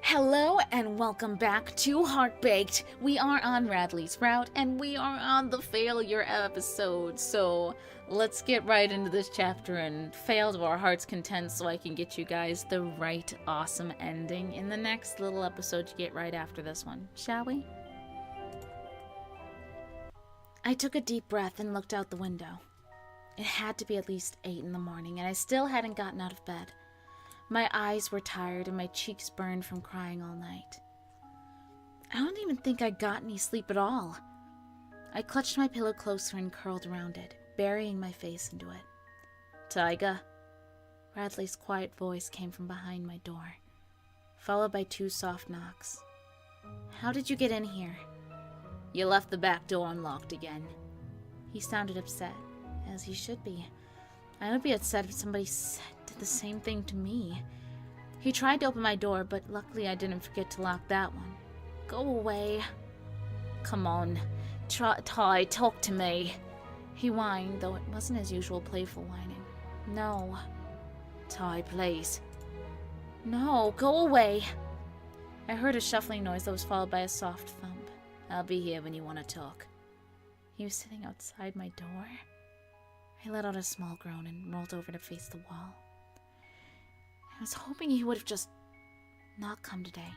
Hello and welcome back to Heartbaked. We are on Radley's route and we are on the failure episode. So let's get right into this chapter and fail to our heart's content so I can get you guys the right awesome ending in the next little episode you get right after this one. Shall we? I took a deep breath and looked out the window. It had to be at least 8 in the morning and I still hadn't gotten out of bed. My eyes were tired and my cheeks burned from crying all night. I don't even think I got any sleep at all. I clutched my pillow closer and curled around it, burying my face into it. "Tyga?" Radley's quiet voice came from behind my door, followed by 2 soft knocks. "How did you get in here?" "You left the back door unlocked again." He sounded upset, as he should be. I would be upset if somebody did the same thing to me. He tried to open my door, but luckily I didn't forget to lock that one. "Go away." "Come on, Ty, talk to me." He whined, though it wasn't his usual playful whining. "No." "Ty, please." "No, go away." I heard a shuffling noise that was followed by a soft thump. "I'll be here when you want to talk." He was sitting outside my door. I let out a small groan and rolled over to face the wall. I was hoping he would have just not come today.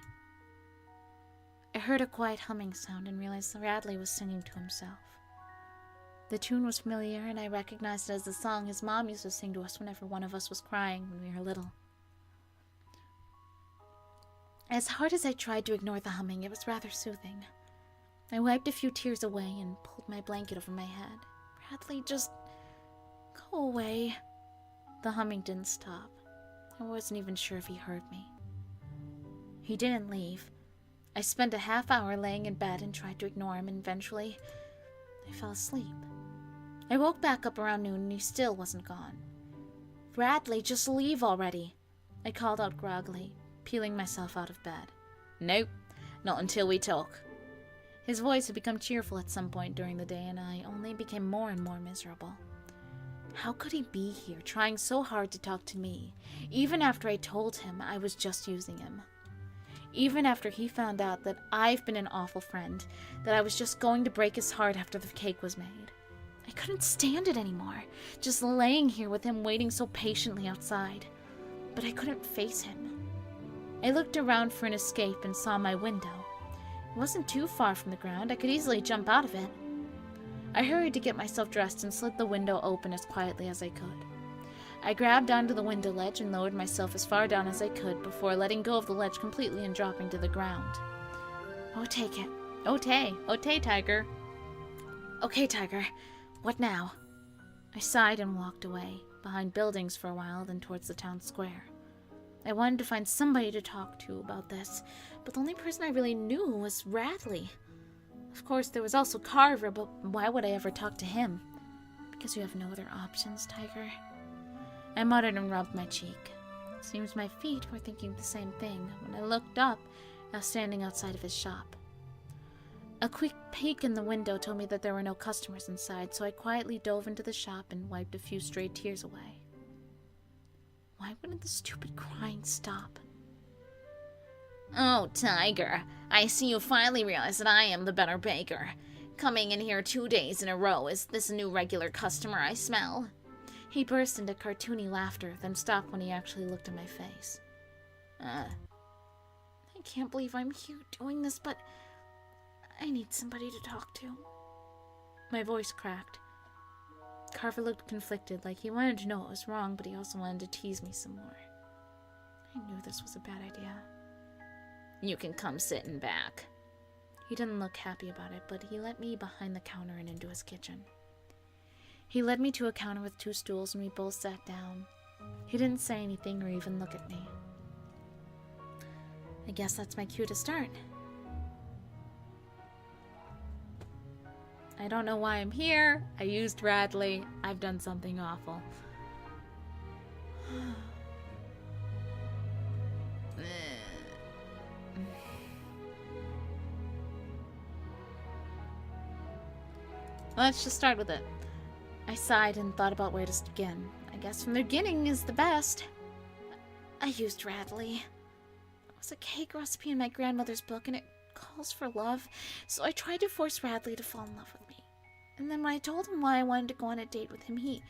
I heard a quiet humming sound and realized that Radley was singing to himself. The tune was familiar and I recognized it as the song his mom used to sing to us whenever one of us was crying when we were little. As hard as I tried to ignore the humming, it was rather soothing. I wiped a few tears away and pulled my blanket over my head. "Radley, just go away." The humming didn't stop. I wasn't even sure if he heard me. He didn't leave. I spent a half hour laying in bed and tried to ignore him, and eventually I fell asleep. I woke back up around noon and he still wasn't gone. "Radley, just leave already," I called out groggily, peeling myself out of bed. "Nope, not until we talk." His voice had become cheerful at some point during the day and I only became more and more miserable. How could he be here, trying so hard to talk to me, even after I told him I was just using him? Even after he found out that I've been an awful friend, that I was just going to break his heart after the cake was made. I couldn't stand it anymore, just laying here with him waiting so patiently outside. But I couldn't face him. I looked around for an escape and saw my window. It wasn't too far from the ground. I could easily jump out of it. I hurried to get myself dressed and slid the window open as quietly as I could. I grabbed onto the window ledge and lowered myself as far down as I could before letting go of the ledge completely and dropping to the ground. "Oh, take it." "Okay, Tiger." "Okay, Tiger. What now?" I sighed and walked away, behind buildings for a while, then towards the town square. I wanted to find somebody to talk to about this, but the only person I really knew was Radley. Of course, there was also Carver, but why would I ever talk to him? "Because you have no other options, Tiger." I muttered and rubbed my cheek. It seems my feet were thinking the same thing. When I looked up, I was standing outside of his shop. A quick peek in the window told me that there were no customers inside, so I quietly dove into the shop and wiped a few stray tears away. Why wouldn't the stupid crying stop? "Oh, Tiger, I see you finally realize that I am the better baker. Coming in here 2 days in a row, is this a new regular customer I smell?" He burst into cartoony laughter, then stopped when he actually looked at my face. I can't believe I'm here doing this, but I need somebody to talk to." My voice cracked. Carver looked conflicted, like he wanted to know what was wrong, but he also wanted to tease me some more. I knew this was a bad idea. "You can come sit in back." He didn't look happy about it, but he let me behind the counter and into his kitchen. He led me to a counter with 2 stools and we both sat down. He didn't say anything or even look at me. I guess that's my cue to start. I don't know why I'm here. I used Radley. I've done something awful. Let's just start with it. I sighed and thought about where to begin. I guess from the beginning is the best. I used Radley. I was There's a cake recipe in my grandmother's book, and it calls for love, so I tried to force Radley to fall in love with me. And then when I told him why I wanted to go on a date with him, he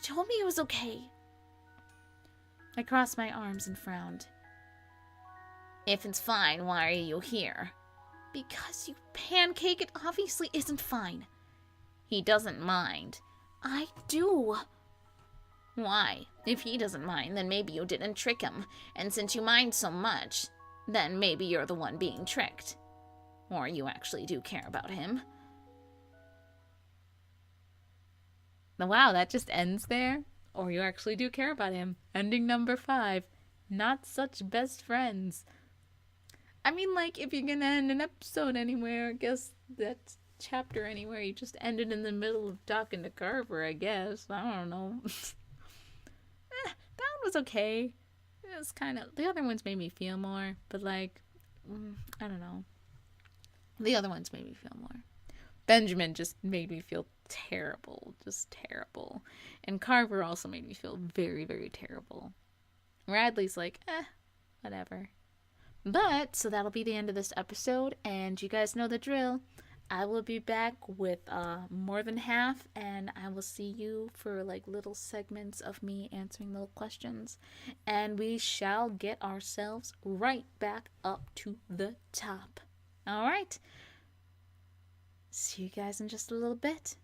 told me it was okay. I crossed my arms and frowned. If it's fine, why are you here? Because, you pancake, it obviously isn't fine. He doesn't mind. I do. Why? If he doesn't mind, then maybe you didn't trick him. And since you mind so much, then maybe you're the one being tricked. Or you actually do care about him. Wow, that just ends there? Or you actually do care about him. Ending number 5. Not such best friends. I mean, like, if you're gonna end an episode anywhere, I guess that's chapter anywhere. You just ended in the middle of talking to Carver, I guess. I don't know. That one was okay. It was kind of... The other ones made me feel more, but, like, I don't know. The other ones made me feel more. Benjamin just made me feel terrible. Just terrible. And Carver also made me feel very, very terrible. Radley's like, whatever. But, so that'll be the end of this episode, and you guys know the drill. I will be back with more than half, and I will see you for like little segments of me answering little questions, and we shall get ourselves right back up to the top. All right. See you guys in just a little bit.